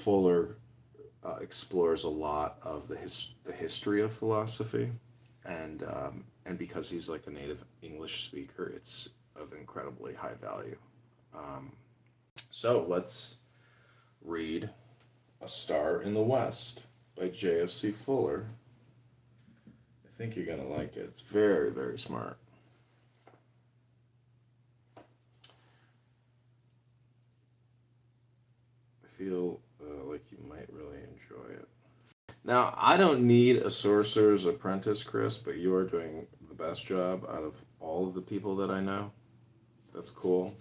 Fuller explores a lot of the history of philosophy, and because he's like a native English speaker, it's of incredibly high value. So let's read A Star in the West by J.F.C. Fuller. I think you're gonna like it. It's very, very smart. I feel like you might really enjoy it. Now, I don't need a sorcerer's apprentice, Chris, but you are doing the best job out of all of the people that I know. That's cool.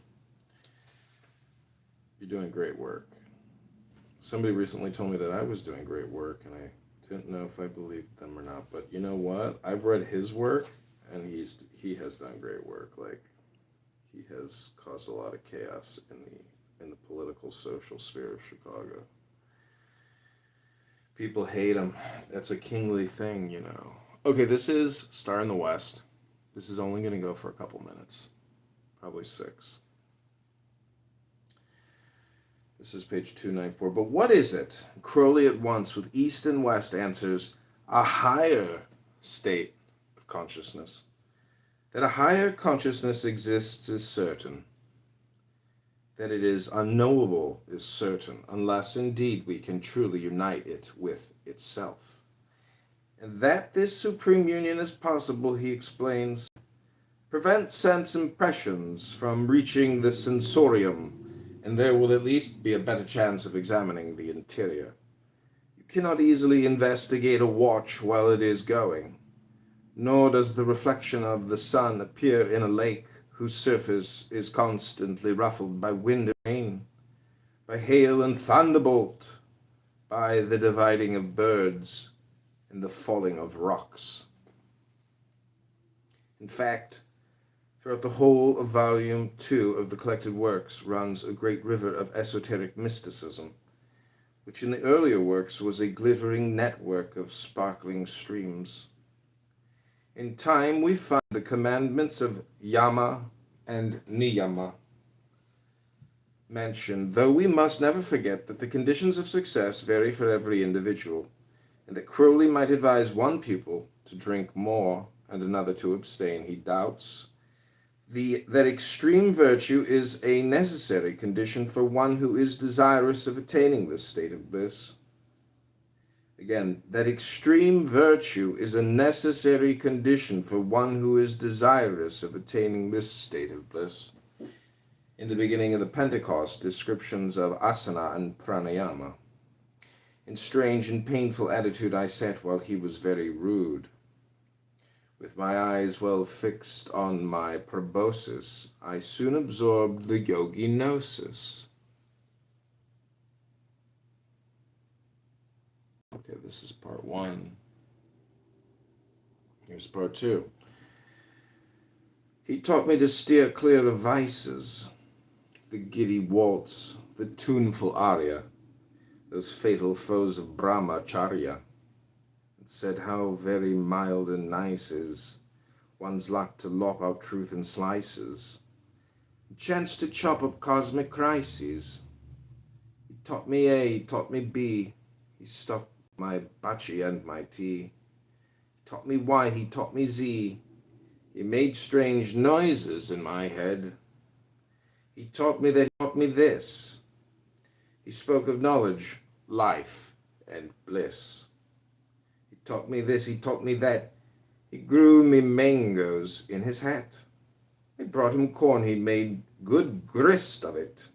You're doing great work. Somebody recently told me that I was doing great work, and I didn't know if I believed them or not. But you know what? I've read his work, and he has done great work. Like, he has caused a lot of chaos in the political social sphere of Chicago. People hate him. That's a kingly thing, you know. Okay, this is Star in the West. This is only going to go for a couple minutes, probably 6. This is page 294. But what is it? Crowley at once, with East and West, answers, a higher state of consciousness. That a higher consciousness exists is certain. That it is unknowable is certain, unless indeed we can truly unite it with itself. And that this supreme union is possible, he explains, prevents sense impressions from reaching the sensorium, and there will at least be a better chance of examining the interior. You cannot easily investigate a watch while it is going, nor does the reflection of the sun appear in a lake whose surface is constantly ruffled by wind and rain, by hail and thunderbolt, by the dividing of birds and the falling of rocks. In fact, throughout the whole of Volume 2 of the collected works runs a great river of esoteric mysticism, which in the earlier works was a glittering network of sparkling streams. In time we find the commandments of Yama and Niyama mentioned, though we must never forget that the conditions of success vary for every individual, and that Crowley might advise one pupil to drink more and another to abstain. He doubts that extreme virtue is a necessary condition for one who is desirous of attaining this state of bliss. Again, that extreme virtue is a necessary condition for one who is desirous of attaining this state of bliss. In the beginning of the Pentecost, descriptions of asana and pranayama. In strange and painful attitude I sat while he was very rude. With my eyes well fixed on my proboscis, I soon absorbed the yogi gnosis. Okay, this is part 1. Here's part 2. He taught me to steer clear of vices, the giddy waltz, the tuneful aria, those fatal foes of brahmacharya, and said how very mild and nice is one's luck to lop out truth in slices, a chance to chop up cosmic crises. He taught me A, he taught me B, he stopped my bachi and my tea. He taught me Y, he taught me Z. He made strange noises in my head. He taught me that, he taught me this. He spoke of knowledge, life, and bliss. He taught me this, he taught me that. He grew me mangoes in his hat. I brought him corn, he made good grist of it.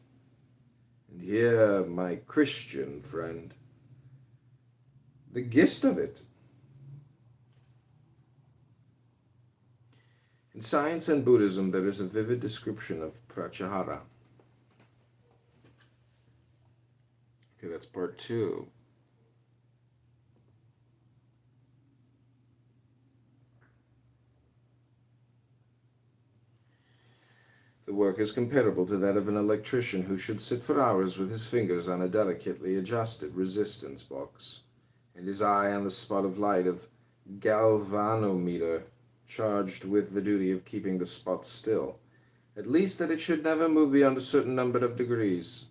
And here, my Christian friend, the gist of it. In Science and Buddhism, there is a vivid description of pratyahara. Okay, that's part 2. The work is comparable to that of an electrician who should sit for hours with his fingers on a delicately adjusted resistance box, and his eye on the spot of light of galvanometer, charged with the duty of keeping the spot still, at least that it should never move beyond a certain number of degrees,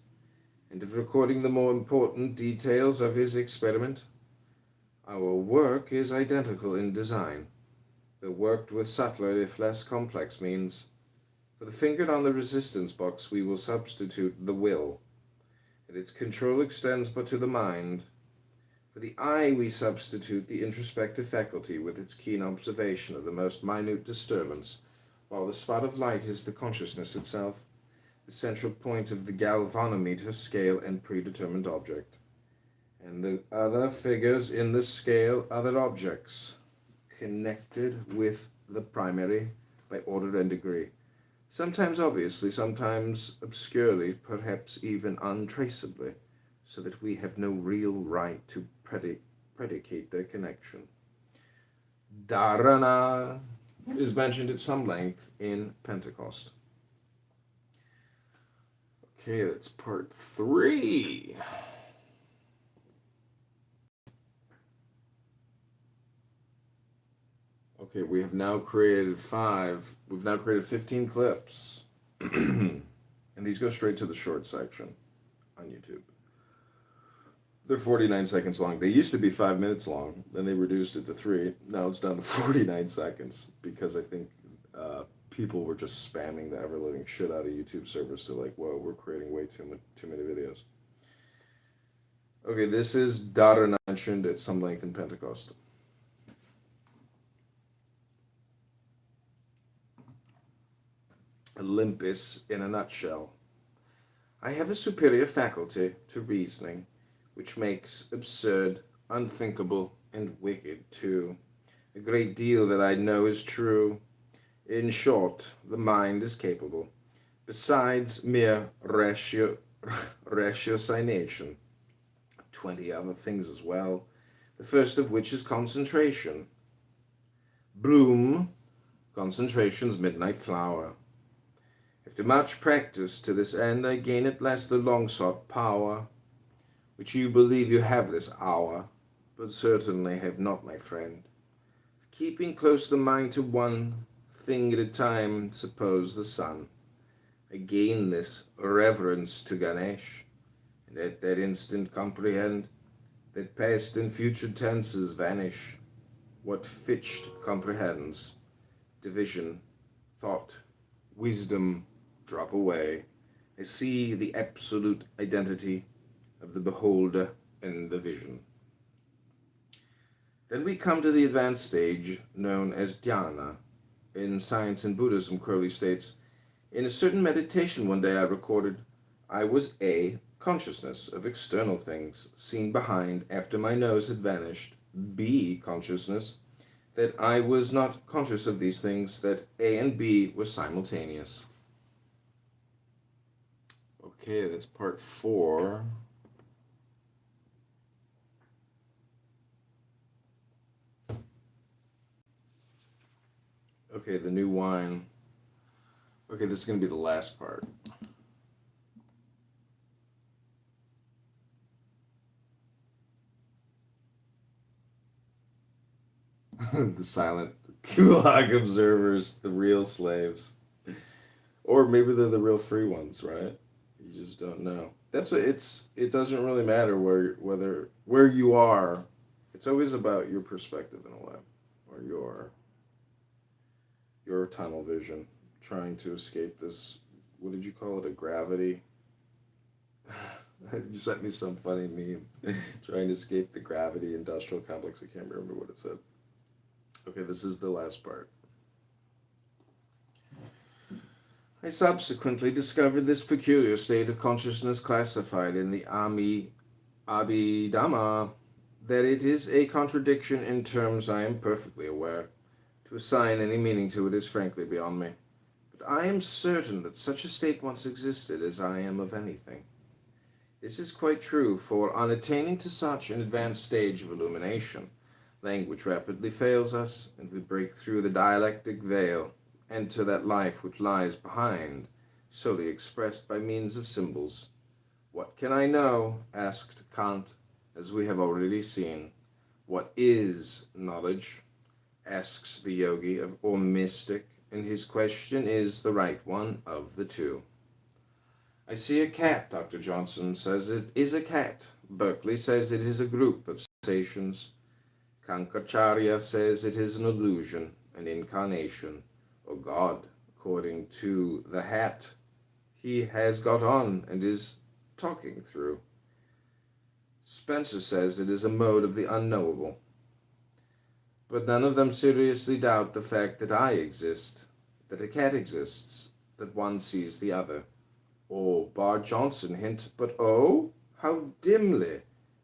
and of recording the more important details of his experiment. Our work is identical in design, though worked with subtler if less complex means. For the finger on the resistance box we will substitute the will, and its control extends but to the mind. For the eye we substitute the introspective faculty with its keen observation of the most minute disturbance, while the spot of light is the consciousness itself, the central point of the galvanometer scale and predetermined object. And the other figures in the scale are the objects, connected with the primary by order and degree, sometimes obviously, sometimes obscurely, perhaps even untraceably, so that we have no real right to predicate their connection. Dharana is mentioned at some length in Pentecost. Okay, that's part 3. Okay, we have now created 15 clips. And these go straight to the short section on YouTube. They're 49 seconds long. They used to be 5 minutes long. Then they reduced it to 3. Now it's down to 49 seconds because I think people were just spamming the ever-living shit out of YouTube servers. They're like, whoa, we're creating way too many videos. Okay, this is Dharana mentioned at some length in Pentecost. Olympus in a nutshell. I have a superior faculty to reasoning, which makes absurd, unthinkable, and wicked, too. A great deal that I know is true. In short, the mind is capable, besides mere ratiocination, 20 other things as well, the first of which is concentration. Bloom, concentration's midnight flower. After much practice to this end, I gain at last the long-sought power, which you believe you have this hour, but certainly have not, my friend, of keeping close the mind to one thing at a time, suppose the sun. I gain this reverence to Ganesh, and at that instant comprehend that past and future tenses vanish. What Fichte comprehends, division, thought, wisdom drop away. I see the absolute identity of the beholder and the vision. Then we come to the advanced stage known as dhyana. In Science and Buddhism, Crowley states, in a certain meditation one day I recorded, I was A, consciousness of external things seen behind after my nose had vanished, B, consciousness that I was not conscious of these things, that A and B were simultaneous. Okay, that's part 4. Okay, the new wine. Okay, this is going to be the last part. The silent gulag observers, the real slaves. Or maybe they're the real free ones, right? You just don't know. It doesn't really matter where you are. It's always about your perspective in a way, or your tunnel vision, trying to escape this, what did you call it, a gravity? You sent me some funny meme, trying to escape the gravity industrial complex. I can't remember what it said. Okay, this is the last part. I subsequently discovered this peculiar state of consciousness classified in the Abhidhamma, that it is a contradiction in terms I am perfectly aware. To assign any meaning to it is frankly beyond me. But I am certain that such a state once existed, as I am of anything. This is quite true, for on attaining to such an advanced stage of illumination, language rapidly fails us, and we break through the dialectic veil, enter that life which lies behind, solely expressed by means of symbols. What can I know? Asked Kant, as we have already seen. What is knowledge? Asks the yogi or mystic, and his question is the right one of the two. I see a cat, Dr. Johnson says it is a cat. Berkeley says it is a group of stations. Kankaracharya says it is an illusion, an incarnation, or God, according to the hat he has got on and is talking through. Spencer says it is a mode of the unknowable. But none of them seriously doubt the fact that I exist, that a cat exists, that one sees the other. Or Bar Johnson hint, but oh, how dimly,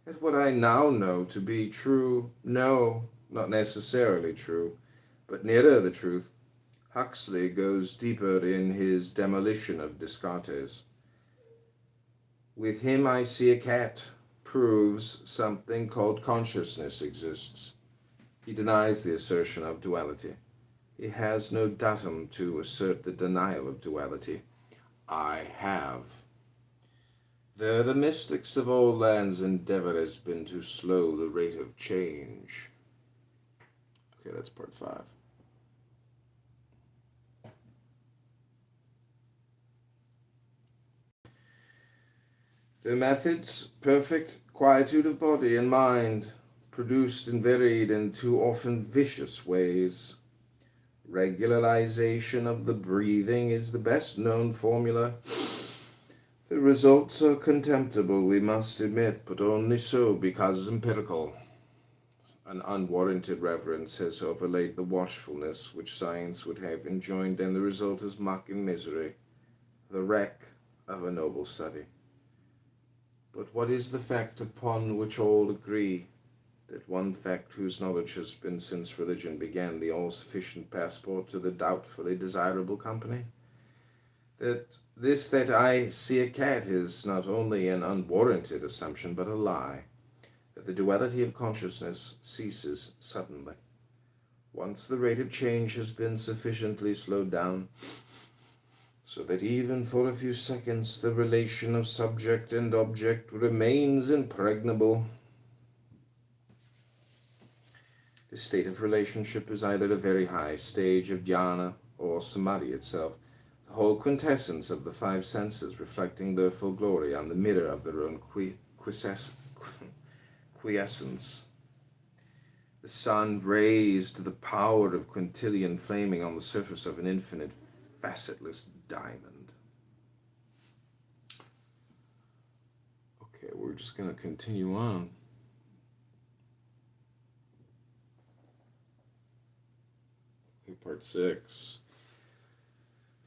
at what I now know to be true, no, not necessarily true, but nearer the truth. Huxley goes deeper in his demolition of Descartes. With him I see a cat proves something called consciousness exists. He denies the assertion of duality. He has no datum to assert the denial of duality. I have. There the mystics of all lands' endeavor has been to slow the rate of change. Okay, that's part 5. Their methods, perfect quietude of body and mind, produced and varied in too often vicious ways. Regularization of the breathing is the best known formula. The results are contemptible, we must admit, but only so because empirical. An unwarranted reverence has overlaid the watchfulness which science would have enjoined, and the result is muck and misery, the wreck of a noble study. But what is the fact upon which all agree? That one fact whose knowledge has been since religion began the all-sufficient passport to the doubtfully desirable company? That I see a cat is not only an unwarranted assumption, but a lie. That the duality of consciousness ceases suddenly. Once the rate of change has been sufficiently slowed down, so that even for a few seconds the relation of subject and object remains impregnable. This state of relationship is either a very high stage of dhyana or samadhi itself, the whole quintessence of the 5 senses reflecting their full glory on the mirror of their own quiescence. The sun raised to the power of quintillion flaming on the surface of an infinite facetless diamond. Okay, we're just going to continue on. Okay, part 6.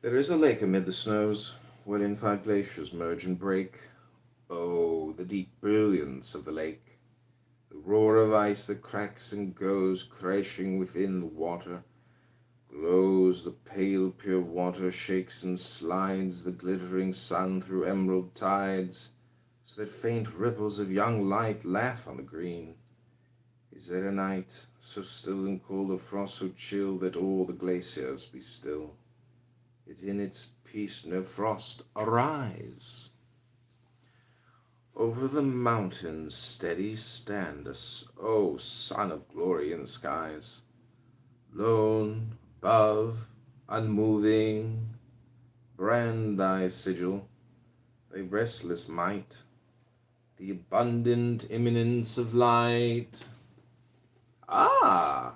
There is a lake amid the snows, wherein 5 glaciers merge and break. Oh, the deep brilliance of the lake, the roar of ice that cracks and goes crashing within the water. Glows the pale pure water, shakes and slides the glittering sun through emerald tides, so that faint ripples of young light laugh on the green. Is there a night so still and cold, a frost so chill, that all the glaciers be still? Yet in its peace no frost arise. Over the mountains steady stand, O sun of glory in the skies. Lone, above, unmoving, brand thy sigil, thy restless might, the abundant imminence of light. Ah!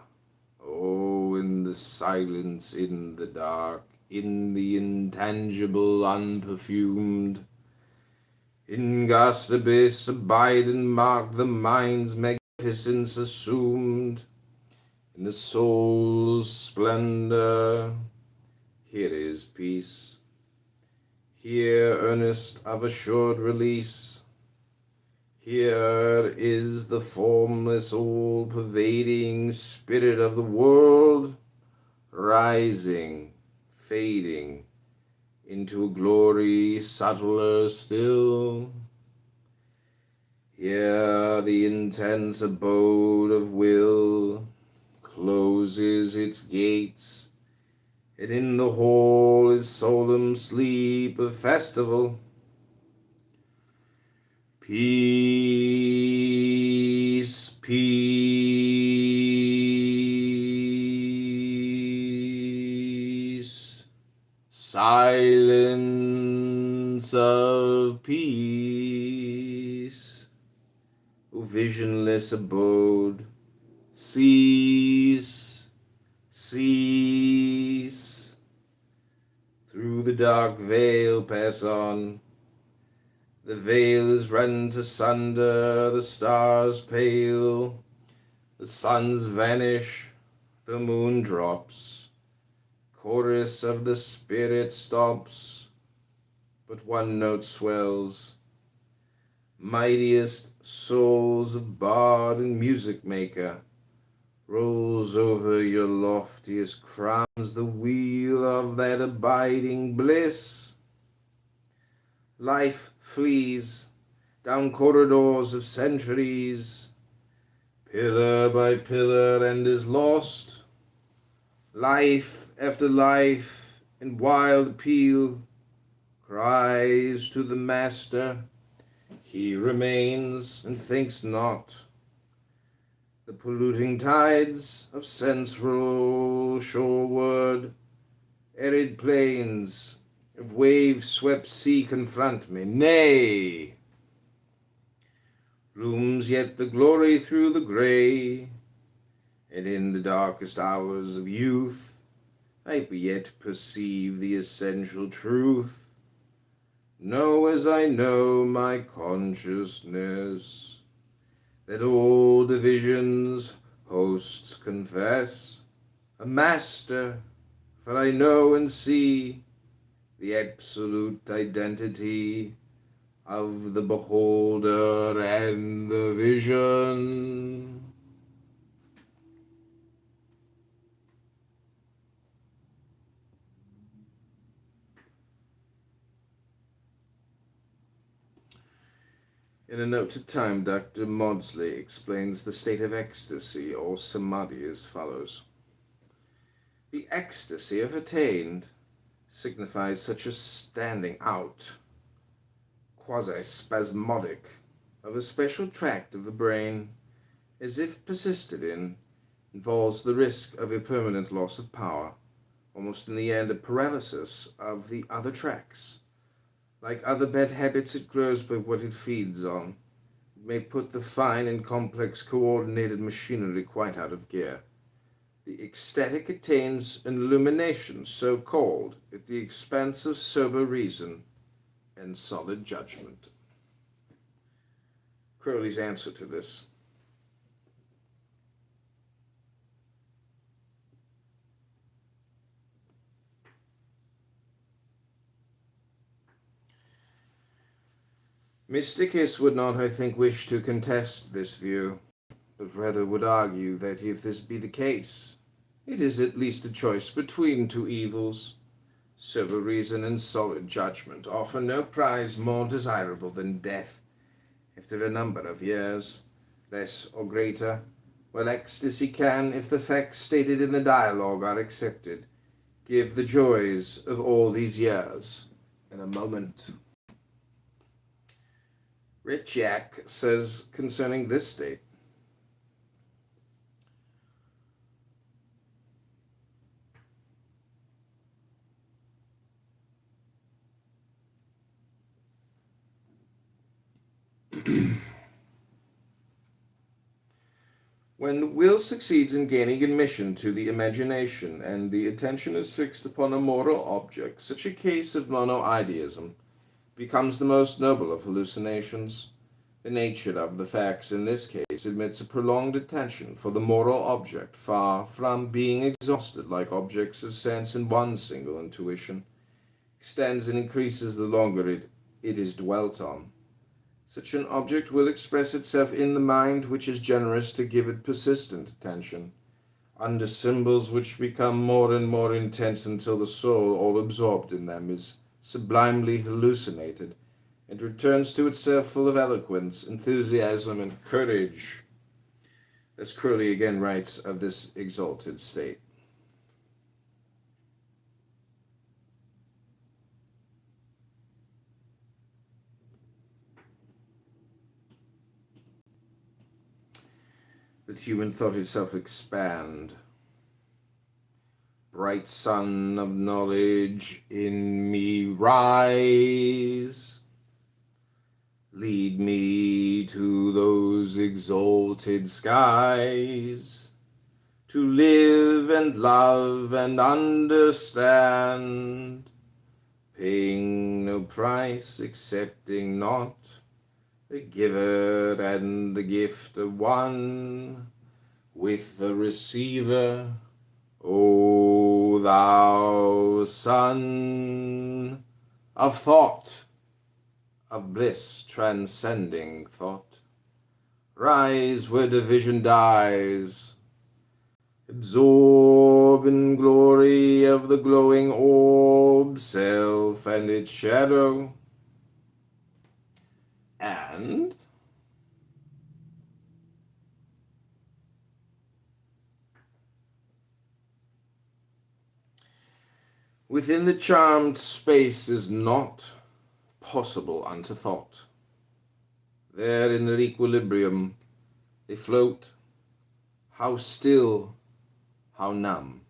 Oh, in the silence, in the dark, in the intangible, unperfumed, in vast abyss abide and mark the mind's magnificence assumed. In the soul's splendor, here is peace. Here earnest of assured release. Here is the formless, all-pervading spirit of the world, rising, fading, into a glory subtler still. Here the intense abode of will closes its gates, and in the hall is solemn sleep of festival. Peace, peace, silence of O visionless abode, cease, cease. Through the dark veil pass on. The veil is rent asunder, the stars pale, the suns vanish, the moon drops. Chorus of the spirit stops, but one note swells. Mightiest souls of bard and music maker, rolls over your loftiest crowns the wheel of that abiding bliss. Life flees down corridors of centuries, pillar by pillar, and is lost. Life after life in wild appeal cries to the master. He remains and thinks not. The polluting tides of sense roll shoreward. Arid plains of wave-swept sea confront me. Nay! Looms yet the glory through the grey, and in the darkest hours of youth I yet perceive the essential truth. Know as I know my consciousness, that all divisions hosts confess, a master, for I know and see the absolute identity of the beholder and the vision. In a note to time, Dr. Maudsley explains the state of ecstasy or samadhi as follows. The ecstasy, if attained, signifies such a standing out, quasi-spasmodic, of a special tract of the brain, as if persisted in, involves the risk of a permanent loss of power, almost in the end a paralysis of the other tracts. Like other bad habits, it grows by what it feeds on. It may put the fine and complex coordinated machinery quite out of gear. The ecstatic attains an illumination so called at the expense of sober reason and solid judgment. Crowley's answer to this. Mysticus would not, I think, wish to contest this view, but rather would argue that if this be the case, it is at least a choice between two evils. Sober reason and solid judgment offer no prize more desirable than death, after a number of years, less or greater, while ecstasy can, if the facts stated in the dialogue are accepted, give the joys of all these years in a moment. Ritchak says concerning this state, when the will succeeds in gaining admission to the imagination and the attention is fixed upon a moral object, such a case of monoideism becomes the most noble of hallucinations. The nature of the facts in this case admits a prolonged attention for the moral object, far from being exhausted like objects of sense in one single intuition, extends and increases the longer it is dwelt on. Such an object will express itself in the mind, which is generous to give it persistent attention, under symbols which become more and more intense until the soul, all absorbed in them, is sublimely hallucinated, and returns to itself full of eloquence, enthusiasm, and courage. As Crowley again writes of this exalted state. That human thought itself expand. Bright sun of knowledge in me rise. Lead me to those exalted skies, to live and love and understand, paying no price, accepting not the giver and the gift of one, with the receiver, O thou Son of thought, of bliss transcending thought. Rise where division dies, absorb in glory of the glowing orb, self and its shadow, and within the charmed space is not possible unto thought. There in their equilibrium they float, how still, how numb.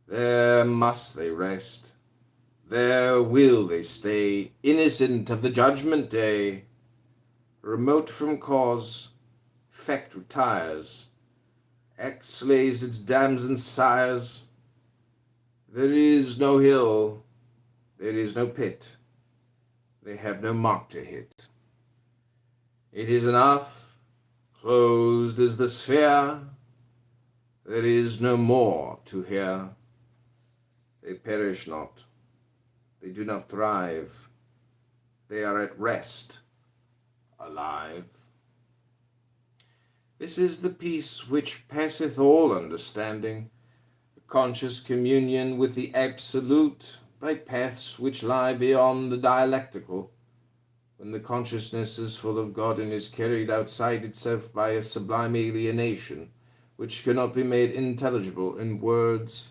There must they rest, there will they stay, innocent of the judgment day. Remote from cause, effect retires, X slays its dams and sires. There is no hill, there is no pit, they have no mark to hit. It is enough, closed is the sphere, there is no more to hear. They perish not, they do not thrive, they are at rest, alive. This is the peace which passeth all understanding, a conscious communion with the Absolute by paths which lie beyond the dialectical, when the consciousness is full of God and is carried outside itself by a sublime alienation, which cannot be made intelligible in words.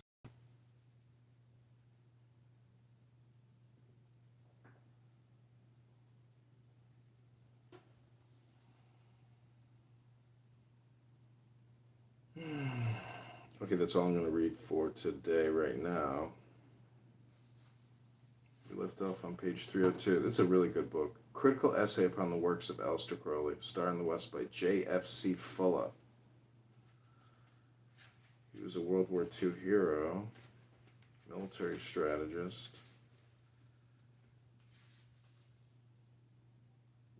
Okay, that's all I'm going to read for today right now. We left off on page 302. This is a really good book. Critical Essay Upon the Works of Aleister Crowley, Star in the West by J.F.C. Fuller. He was a World War II hero, military strategist.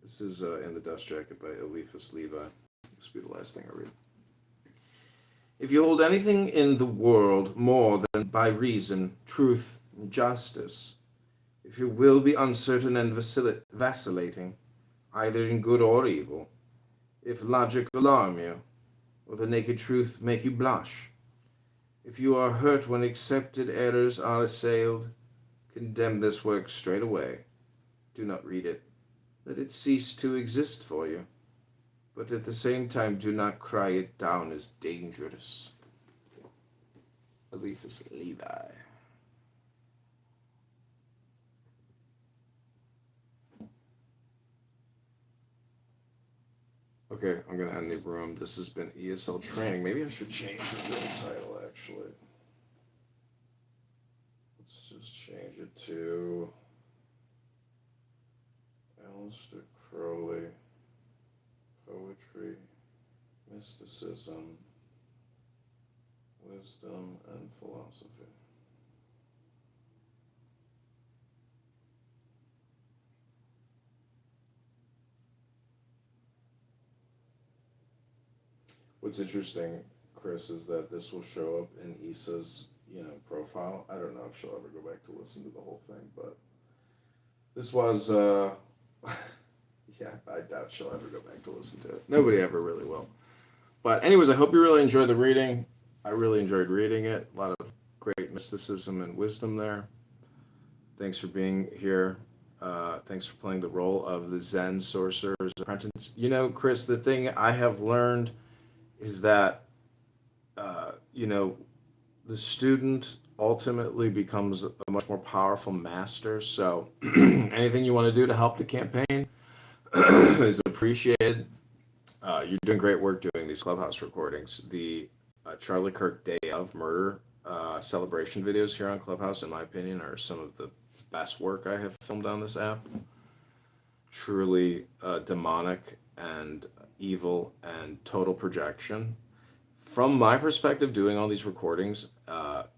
This is In the Dust Jacket by Eliphas Levi. This will be the last thing I read. If you hold anything in the world more than by reason, truth, and justice, if your will be uncertain and vacillating, either in good or evil, if logic alarm you, or the naked truth make you blush, if you are hurt when accepted errors are assailed, condemn this work straight away. Do not read it. Let it cease to exist for you. But at the same time, do not cry it down as dangerous. Eliphas Levi. Okay, I'm going to end the room. This has been ESL Training. Maybe I should change the title, actually. Let's just change it to Aleister Crowley, Poetry, Mysticism, Wisdom, and Philosophy. What's interesting, Chris, is that this will show up in Issa's, profile. I don't know if she'll ever go back to listen to the whole thing, but this was, yeah, I doubt she'll ever go back to listen to it. Nobody ever really will. But anyways, I hope you really enjoyed the reading. I really enjoyed reading it. A lot of great mysticism and wisdom there. Thanks for being here. Thanks for playing the role of the Zen Sorcerer's Apprentice. Chris, the thing I have learned is that, the student ultimately becomes a much more powerful master. So anything you want to do to help the campaign is appreciated. You're doing great work doing these Clubhouse recordings. The Charlie Kirk Day of Murder celebration videos here on Clubhouse, in my opinion, are some of the best work I have filmed on this app. truly demonic and evil and total projection. From my perspective, doing all these recordings,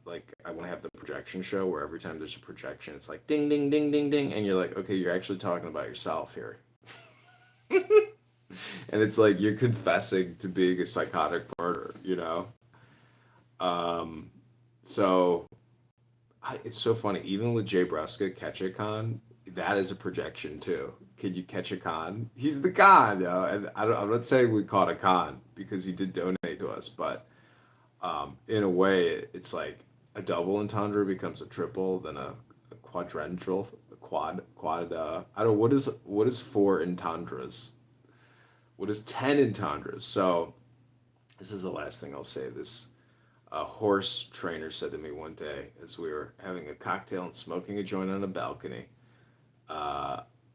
like I want to have the projection show where every time there's a projection, it's like ding, ding, ding, ding, ding, and you're like, okay, you're actually talking about yourself here, and it's like you're confessing to being a psychotic murderer, you know. So it's so funny. Even with Jay Bruska, Catch a Con, that is a projection too. Can you catch a con? He's the con, yo. And I'm not saying we caught a con because he did donate to us, but in a way, it's like a double entendre becomes a triple, then a quadrennial, a quad. I don't. What is four entendres? What is 10 entendres? So this is the last thing I'll say. This horse trainer said to me one day as we were having a cocktail and smoking a joint on a balcony.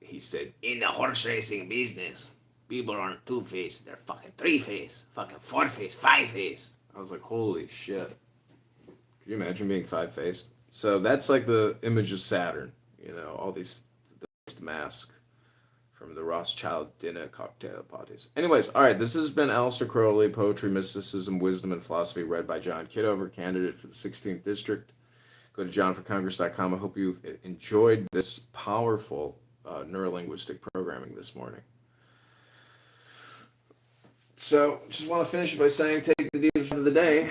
He said, "In the horse racing business, people aren't two-faced; they're fucking three-faced, fucking four-faced, five-faced." I was like, "Holy shit!" Can you imagine being five-faced? So that's like the image of Saturn. You know, all these masks from the Rothschild dinner cocktail parties. Anyways, all right, this has been Aleister Crowley, Poetry, Mysticism, Wisdom, and Philosophy, read by John Kitover, candidate for the 16th District. Go to johnforcongress.com. I hope you've enjoyed this powerful neurolinguistic programming this morning. So, just want to finish by saying take the deep of the day.